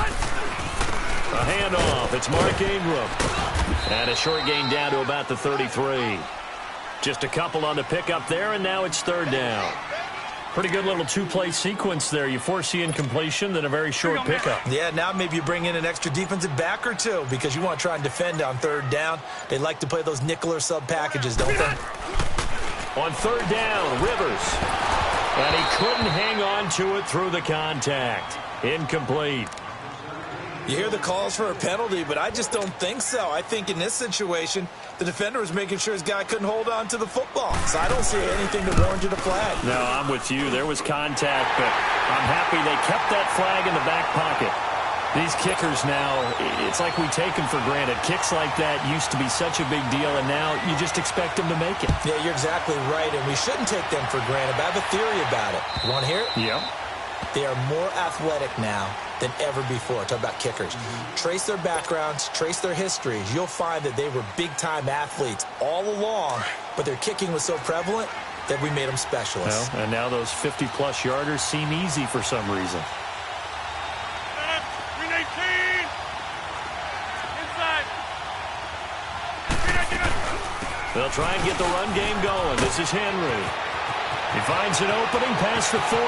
A handoff. It's Mark Ingram. And a short gain down to about the 33. Just a couple on the pickup there, and now it's third down. Pretty good little two-play sequence there. You force the incompletion, then a very short pickup. Yeah, now maybe you bring in an extra defensive back or two because you want to try and defend on third down. They like to play those nickel or sub packages, don't they? On third down, Rivers. And he couldn't hang on to it through the contact. Incomplete. You hear the calls for a penalty, but I just don't think so. I think in this situation, the defender was making sure his guy couldn't hold on to the football. So I don't see anything to warrant a flag. No, I'm with you. There was contact, but I'm happy they kept that flag in the back pocket. These kickers now, it's like we take them for granted. Kicks like that used to be such a big deal, and now you just expect them to make it. Yeah, you're exactly right, and we shouldn't take them for granted. But I have a theory about it. You want to hear it? Yeah. They are more athletic now than ever before. Talk about kickers. Trace their backgrounds, trace their histories. You'll find that they were big-time athletes all along, but their kicking was so prevalent that we made them specialists. Well, and now those 50-plus yarders seem easy for some reason. They'll try and get the run game going. This is Henry. He finds an opening past the 40.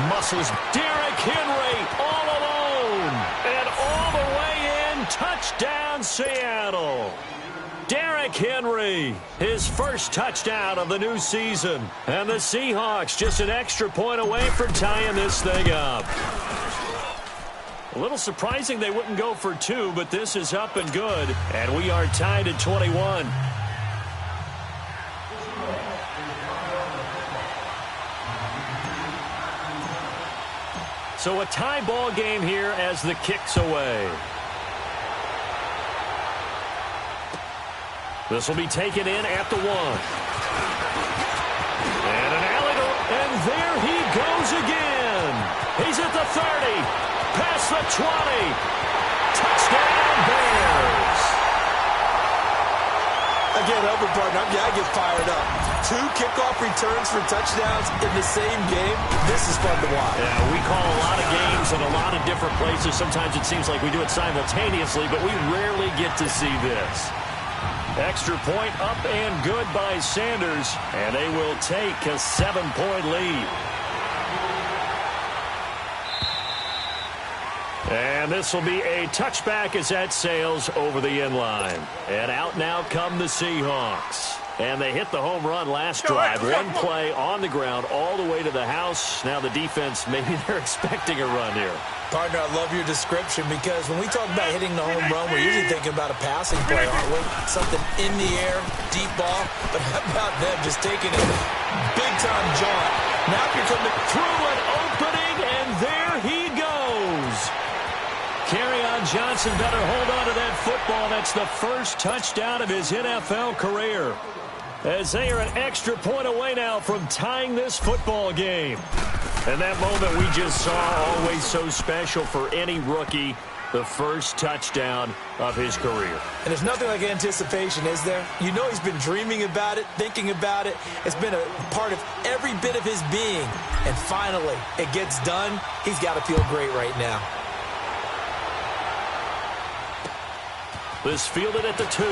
Muscles Derrick Henry all alone. And all the way in. Touchdown, Seattle. Derrick Henry, his first touchdown of the new season. And the Seahawks just an extra point away from tying this thing up. A little surprising they wouldn't go for two, but this is up and good. And we are tied at 21. So a tie ball game here as the kick's away. This will be taken in at the 1. And an alley, and there he goes again. He's at the 30. Past the 20. Touchdown, Bears. Again, Elder partner, I get fired up. 2 kickoff returns for touchdowns in the same game. This is fun to watch. Yeah, we call a lot of games in a lot of different places. Sometimes it seems like we do it simultaneously, but we rarely get to see this. Extra point up and good by Sanders, and they will take a 7-point lead. And this will be a touchback as that sails over the end line. And out now come the Seahawks. And they hit the home run last drive. One play on the ground all the way to the house. Now the defense, maybe they're expecting a run here. Partner, I love your description because when we talk about hitting the home run, we're usually thinking about a passing play, aren't we? Something in the air, deep ball. But how about them just taking a big-time jaunt? Now you're coming through an opening, and there he goes. Kerryon Johnson better hold on to that football. That's the first touchdown of his NFL career. As they are an extra point away now from tying this football game. And that moment we just saw, always so special for any rookie, the first touchdown of his career. And there's nothing like anticipation, is there? You know he's been dreaming about it, thinking about it. It's been a part of every bit of his being. And finally, it gets done. He's got to feel great right now. This fielded at the 2.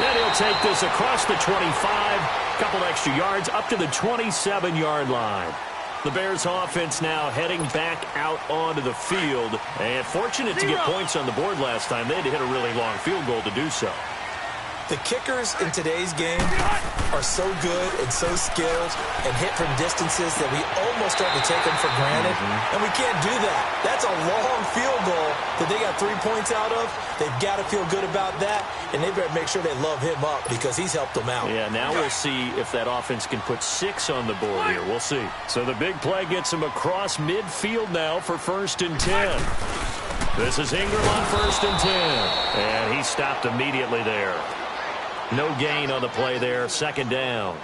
And he'll take this across the 25. Couple extra yards up to the 27-yard line. The Bears offense now heading back out onto the field. And fortunate to get points on the board last time. They had to hit a really long field goal to do so. The kickers in today's game are so good and so skilled and hit from distances that we almost start to take them for granted. And we can't do that. That's a long field goal that they got 3 points out of. They've got to feel good about that, and they better make sure they love him up because he's helped them out. Yeah, now we'll see if that offense can put 6 on the board here. We'll see. So the big play gets him across midfield now for 1st and 10. This is Ingram on 1st and 10. And he stopped immediately there. No gain on the play there. 2nd down.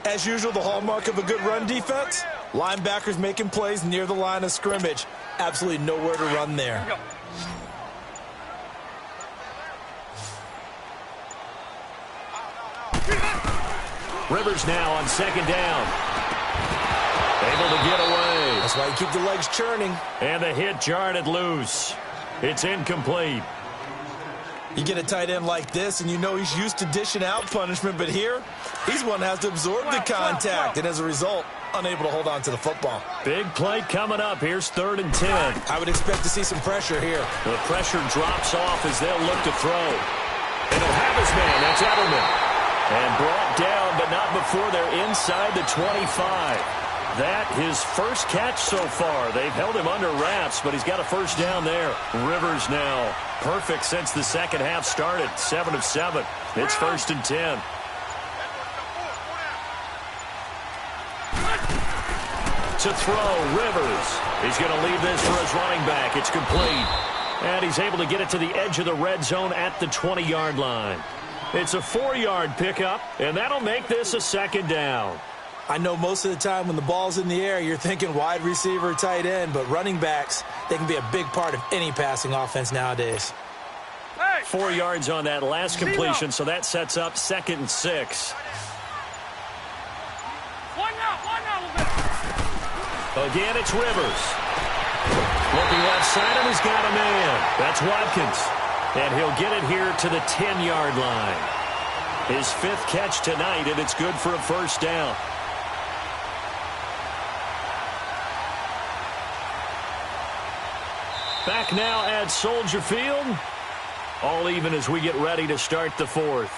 As usual, the hallmark of a good run defense, linebackers making plays near the line of scrimmage. Absolutely nowhere to run there. Rivers now on 2nd down. Able to get away. That's why you keep the legs churning. And the hit jarred it loose. It's incomplete. You get a tight end like this, and you know he's used to dishing out punishment, but here, he's one that has to absorb the contact, and as a result, unable to hold on to the football. Big play coming up. Here's 3rd and 10. I would expect to see some pressure here. The pressure drops off as they'll look to throw. And he'll have his man. That's Edelman. And brought down, but not before they're inside the 25. That his first catch so far. They've held him under wraps, but he's got a first down there. Rivers now perfect since the second half started. 7 of 7. It's 1st and 10. To throw, Rivers. He's going to leave this for his running back. It's complete. And he's able to get it to the edge of the red zone at the 20-yard line. It's a 4-yard pickup, and that'll make this a 2nd down. I know most of the time when the ball's in the air, you're thinking wide receiver, tight end, but running backs, they can be a big part of any passing offense nowadays. 4 yards on that last completion, so that sets up 2nd and 6. Again, it's Rivers. Looking left side, and he's got a man. That's Watkins. And he'll get it here to the 10-yard line. His 5th catch tonight, and it's good for a first down. Back now at Soldier Field. All even as we get ready to start the 4th.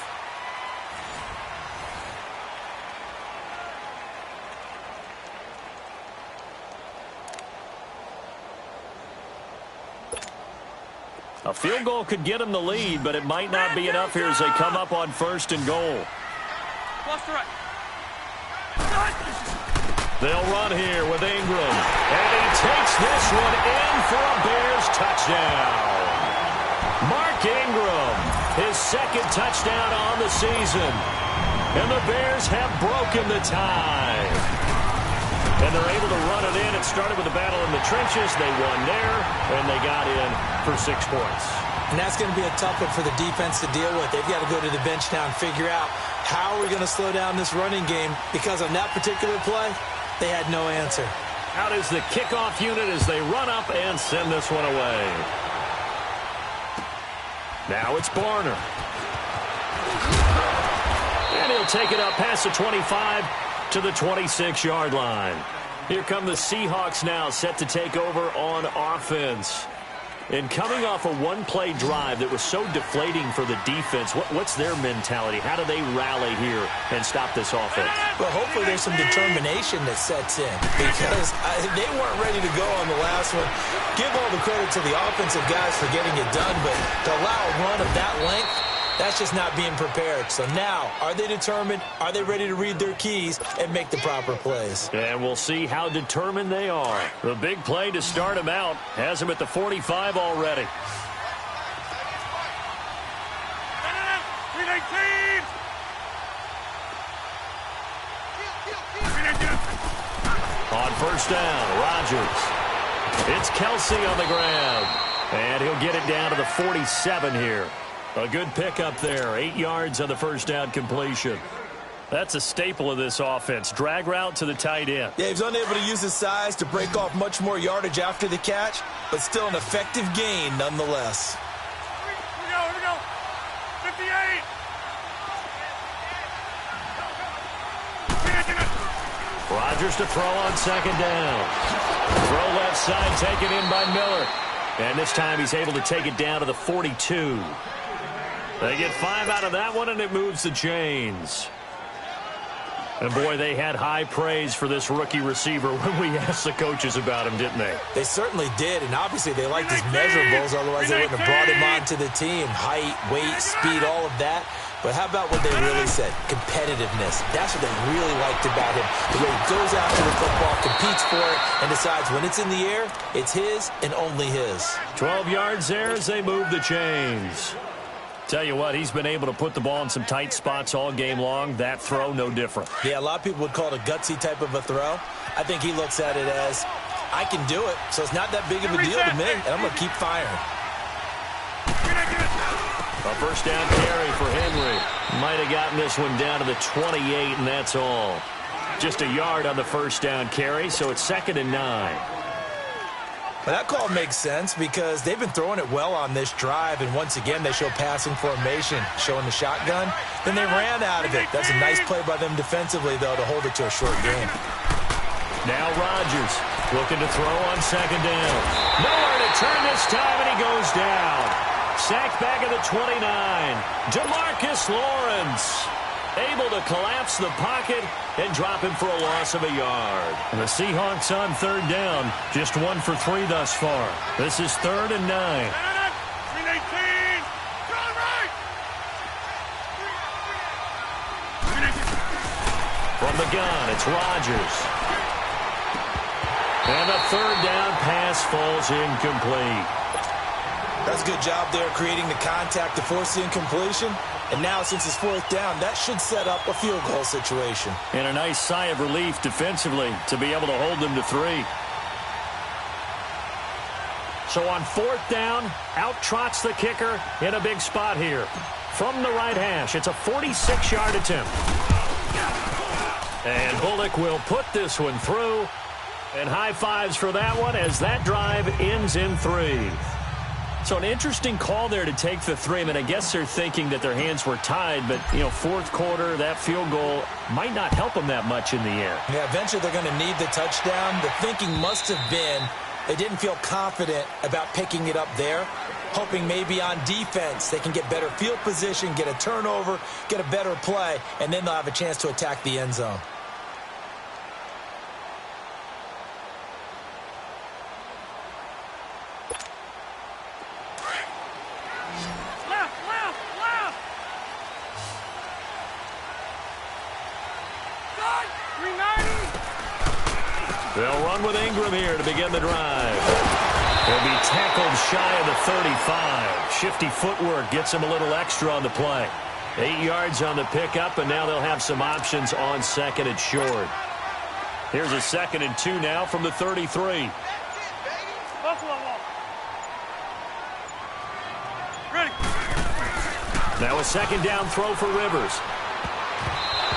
A field goal could get them the lead, but it might not be enough here as they come up on 1st and goal. They'll run here with Ingram. And he takes this one in for a Bears touchdown. Mark Ingram, his 2nd touchdown on the season. And the Bears have broken the tie. And they're able to run it in. It started with a battle in the trenches. They won there, and they got in for 6 points. And that's going to be a tough one for the defense to deal with. They've got to go to the bench now and figure out how are we going to slow down this running game, because on that particular play, they had no answer. Out is the kickoff unit as they run up and send this one away. Now it's Barner. And he'll take it up past the 25 to the 26-yard line. Here come the Seahawks now, set to take over on offense. And coming off a one-play drive that was so deflating for the defense, what's their mentality? How do they rally here and stop this offense? Well, hopefully there's some determination that sets in, because they weren't ready to go on the last one. Give all the credit to the offensive guys for getting it done, but to allow a run of that length, that's just not being prepared. So now, are they determined? Are they ready to read their keys and make the proper plays? And we'll see how determined they are. The big play to start them out has them at the 45 already. On 1st down, Rodgers. It's Kelsey on the ground. And he'll get it down to the 47 here. A good pickup there. 8 yards on the 1st down completion. That's a staple of this offense. Drag route to the tight end. Yeah, he's unable to use his size to break off much more yardage after the catch, but still an effective gain nonetheless. Here we go. 58. Rodgers to throw on 2nd down. Throw left side, taken in by Miller. And this time he's able to take it down to the 42. They get 5 out of that one, and it moves the chains. And, boy, they had high praise for this rookie receiver when we asked the coaches about him, didn't they? They certainly did, and obviously they liked his measurables, otherwise they wouldn't have brought him onto the team. Height, weight, speed, all of that. But how about what they really said? Competitiveness. That's what they really liked about him. The way he goes after the football, competes for it, and decides when it's in the air, it's his and only his. 12 yards there as they move the chains. Tell you what, he's been able to put the ball in some tight spots all game long. That throw, no different. Yeah, a lot of people would call it a gutsy type of a throw. I think he looks at it as, I can do it, so it's not that big of a deal to me, and I'm going to keep firing. A 1st down carry for Henry. Might have gotten this one down to the 28, and that's all. Just a yard on the first down carry, so it's 2nd and 9. Well, that call makes sense because they've been throwing it well on this drive, and once again they show passing formation, showing the shotgun. Then they ran out of it. That's a nice play by them defensively, though, to hold it to a short game. Now Rodgers looking to throw on 2nd down. Nowhere to turn this time, and he goes down. Sacked back at the 29. DeMarcus Lawrence able to collapse the pocket and drop him for a loss of a yard. And the Seahawks on 3rd down, just 1 for 3 thus far. This is 3rd and 9. From the gun, it's Rodgers. And a 3rd down pass falls incomplete. That's a good job there creating the contact to force the incompletion. And now, since it's 4th down, that should set up a field goal situation. And a nice sigh of relief defensively to be able to hold them to 3. So on 4th down, out trots the kicker in a big spot here. From the right hash, it's a 46-yard attempt. And Bullock will put this one through. And high fives for that one as that drive ends in 3. So an interesting call there to take the 3. I mean, I guess they're thinking that their hands were tied, but, you know, 4th quarter, that field goal might not help them that much in the air. Yeah, eventually they're going to need the touchdown. The thinking must have been they didn't feel confident about picking it up there, hoping maybe on defense they can get better field position, get a turnover, get a better play, and then they'll have a chance to attack the end zone. They'll run with Ingram here to begin the drive. He'll be tackled shy of the 35. Shifty footwork gets him a little extra on the play. 8 yards on the pickup, and now they'll have some options on 2nd and short. Here's a 2nd and 2 now from the 33. Now a 2nd down throw for Rivers.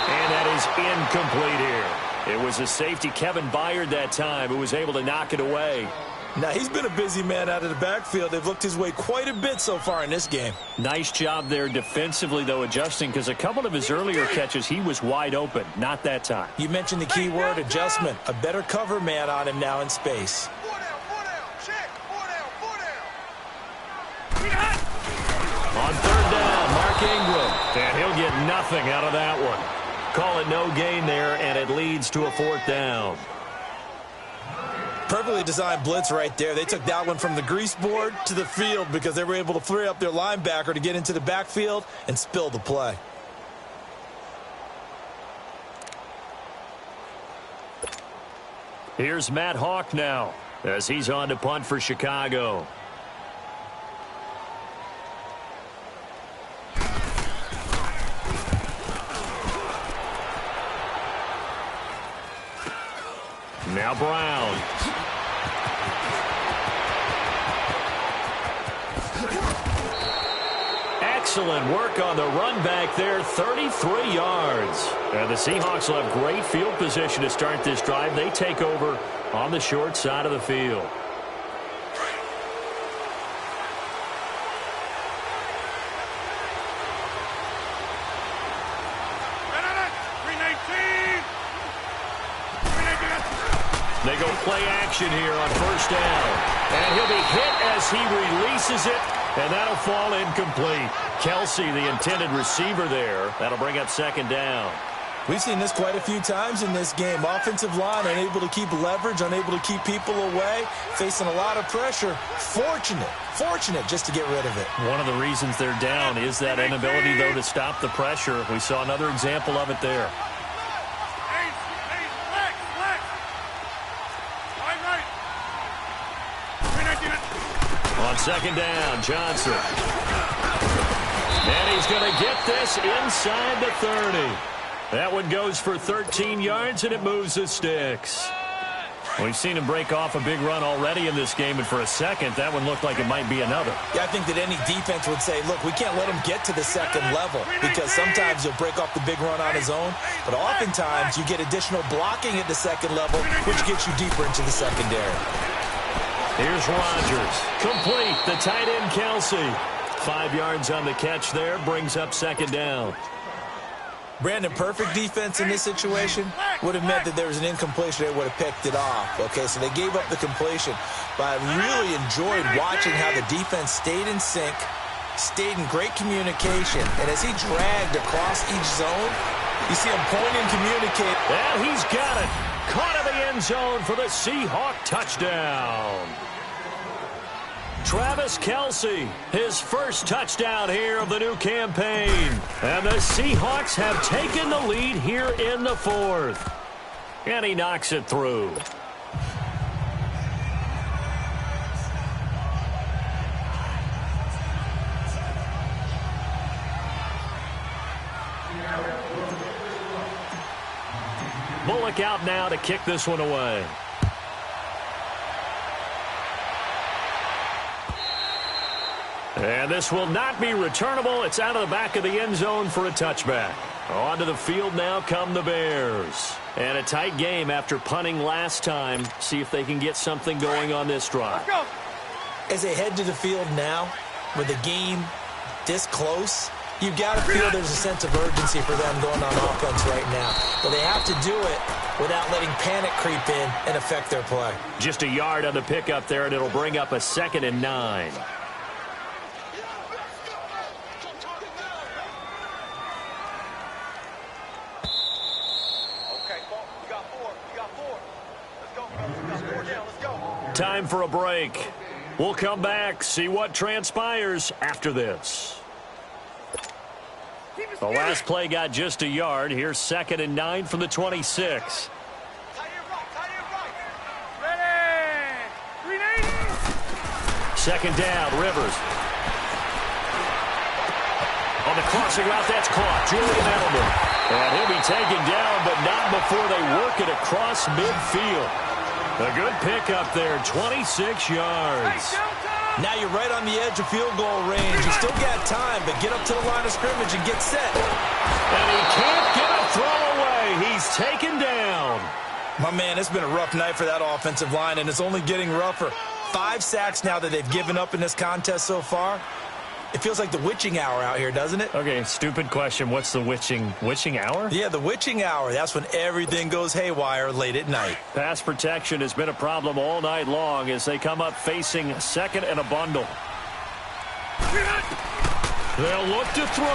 And that is incomplete here. It was a safety, Kevin Byard, that time, who was able to knock it away. Now, he's been a busy man out of the backfield. They've looked his way quite a bit so far in this game. Nice job there defensively, though, adjusting, because a couple of his earlier catches, he was wide open. Not that time. You mentioned the key word, adjustment. A better cover man on him now in space. On 3rd down, Mark Ingram. And he'll get nothing out of that one. Call it no gain there, and it leads to a 4th down. Perfectly designed blitz right there. They took that one from the grease board to the field because they were able to free up their linebacker to get into the backfield and spill the play. Here's Matt Hawk now as he's on to punt for Chicago. Now Brown. Excellent work on the run back there, 33 yards. And the Seahawks will have great field position to start this drive. They take over on the short side of the field. They go play action here on 1st down. And he'll be hit as he releases it, and that'll fall incomplete. Kelsey, the intended receiver there. That'll bring up 2nd down. We've seen this quite a few times in this game. Offensive line unable to keep leverage, unable to keep people away, facing a lot of pressure. Fortunate just to get rid of it. One of the reasons they're down is that inability, though, to stop the pressure. We saw another example of it there. On 2nd down, Johnson. And he's going to get this inside the 30. That one goes for 13 yards, and it moves the sticks. We've seen him break off a big run already in this game, and for a second, that one looked like it might be another. Yeah, I think that any defense would say, look, we can't let him get to the second level because sometimes he'll break off the big run on his own, but oftentimes you get additional blocking at the second level, which gets you deeper into the secondary. Here's Rodgers. Complete. The tight end, Kelsey. 5 yards on the catch there. Brings up second down. Brandon, perfect defense in this situation would have meant that there was an incompletion. They would have picked it off. Okay, so they gave up the completion. But I really enjoyed watching how the defense stayed in sync, stayed in great communication. And as he dragged across each zone, you see him point and communicate. Yeah, he's got it. Caught in the end zone for the Seahawk touchdown. Travis Kelce, his first touchdown here of the new campaign. And the Seahawks have taken the lead here in the fourth. And he knocks it through. Bullock out now to kick this one away. And this will not be returnable. It's out of the back of the end zone for a touchback. Onto the field now come the Bears. And a tight game after punting last time. See if they can get something going on this drive. As they head to the field now, with the game this close, you've got to feel there's a sense of urgency for them going on offense right now. But they have to do it without letting panic creep in and affect their play. Just a yard on the pickup there, and it'll bring up a 2nd and 9. Time for a break. We'll come back, see what transpires after this. The last play got just a yard. Here's 2nd and 9 from the 26. Second down, Rivers. On the crossing route, that's caught. Julian Edelman. And he'll be taken down, but not before they work it across midfield. A good pickup there, 26 yards. Now you're right on the edge of field goal range. You still got time, but get up to the line of scrimmage and get set. And he can't get a throw away. He's taken down. My man, it's been a rough night for that offensive line, and it's only getting rougher. 5 sacks now that they've given up in this contest so far. It feels like the witching hour out here, doesn't it? Okay, stupid question. What's the witching hour? Yeah, the witching hour. That's when everything goes haywire late at night. Pass protection has been a problem all night long as they come up facing 2nd and a bundle. They'll look to throw.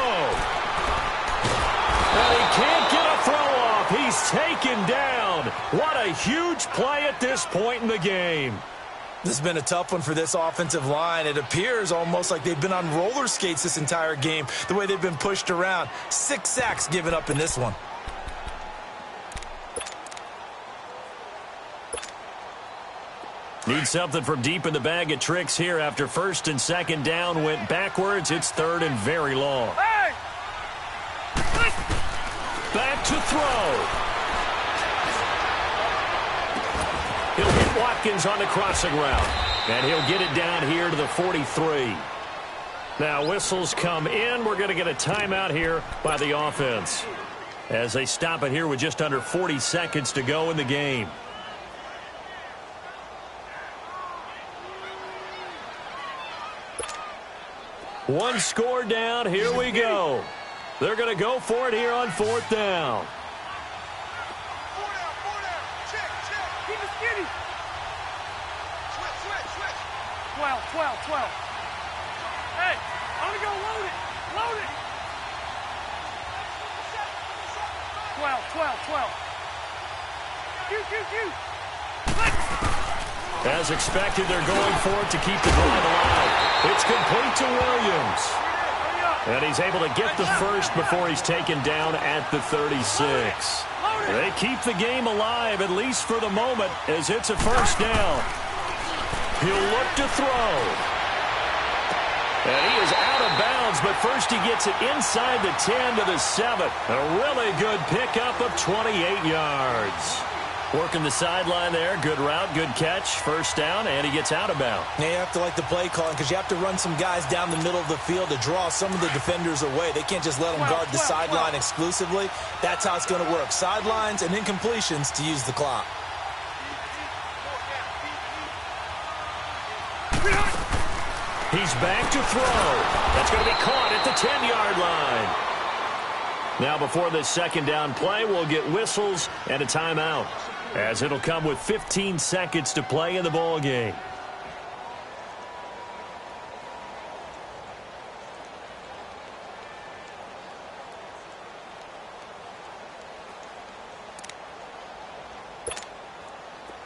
And he can't get a throw off. He's taken down. What a huge play at this point in the game. This has been a tough one for this offensive line. It appears almost like they've been on roller skates this entire game, the way they've been pushed around. 6 sacks given up in this one. Need something from deep in the bag of tricks here after 1st and 2nd down went backwards. It's 3rd and very long. Back to throw. He'll hit Watkins on the crossing route. And he'll get it down here to the 43. Now whistles come in. We're going to get a timeout here by the offense as they stop it here with just under 40 seconds to go in the game. One score down. Here we go. They're going to go for it here on 4th down. 12. Hey, I'm going to go load it. Load it. 12. As expected, they're going for it to keep the drive alive. It's complete to Williams. And he's able to get the first before he's taken down at the 36. They keep the game alive, at least for the moment, as it's a first down. He'll look to throw. And he is out of bounds, but first he gets it inside the 10 to the 7. A really good pickup of 28 yards. Working the sideline there. Good route, good catch. First down, and he gets out of bounds. Now you have to like the play calling because you have to run some guys down the middle of the field to draw some of the defenders away. They can't just let them guard the sideline exclusively. That's how it's going to work. Sidelines and incompletions to use the clock. He's back to throw. That's going to be caught at the 10-yard line. Now before this second down play, we'll get whistles and a timeout, as it'll come with 15 seconds to play in the ball game.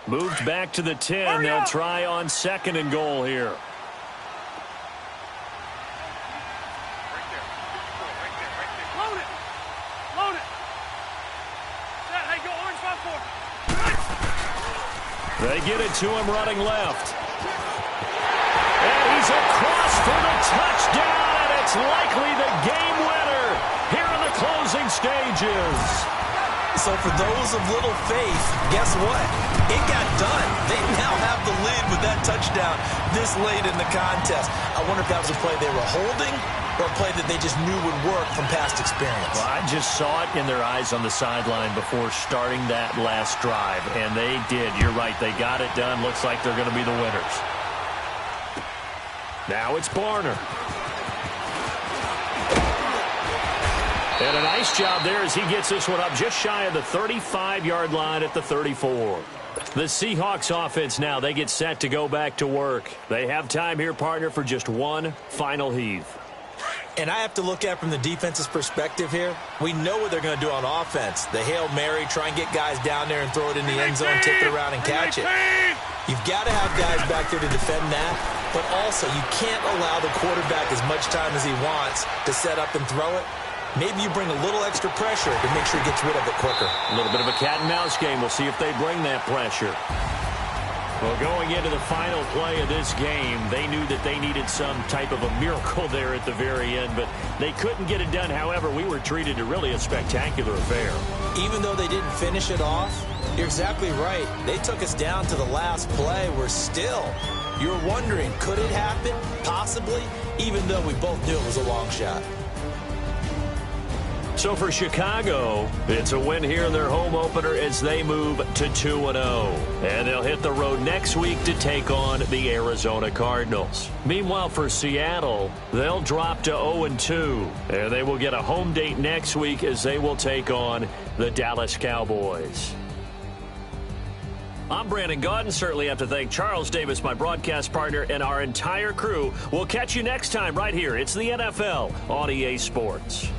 Moved back to the 10. They'll try on 2nd and goal here. They get it to him running left. And he's across for the touchdown, and it's likely the game winner here in the closing stages. So for those of little faith, guess what? It got done. They now have the lead with that touchdown this late in the contest. I wonder if that was a play they were holding or a play that they just knew would work from past experience. Well, I just saw it in their eyes on the sideline before starting that last drive, and they did. You're right. They got it done. Looks like they're going to be the winners. Now it's Barner. And a nice job there as he gets this one up just shy of the 35-yard line at the 34. The Seahawks offense now, they get set to go back to work. They have time here, partner, for just one final heave. And I have to look at it from the defense's perspective here. We know what they're going to do on offense. The Hail Mary, try and get guys down there and throw it in the end zone, tip it around and catch it. You've got to have guys back there to defend that, but also you can't allow the quarterback as much time as he wants to set up and throw it. Maybe you bring a little extra pressure to make sure he gets rid of it quicker. A little bit of a cat and mouse game. We'll see if they bring that pressure. Well, going into the final play of this game, they knew that they needed some type of a miracle there at the very end, but they couldn't get it done. However, we were treated to really a spectacular affair. Even though they didn't finish it off, you're exactly right. They took us down to the last play. We're still, you're wondering, could it happen? Possibly, even though we both knew it was a long shot. So for Chicago, it's a win here in their home opener as they move to 2-0. And they'll hit the road next week to take on the Arizona Cardinals. Meanwhile, for Seattle, they'll drop to 0-2. And they will get a home date next week as they will take on the Dallas Cowboys. I'm Brandon Gaudin. Certainly have to thank Charles Davis, my broadcast partner, and our entire crew. We'll catch you next time right here. It's the NFL on EA Sports.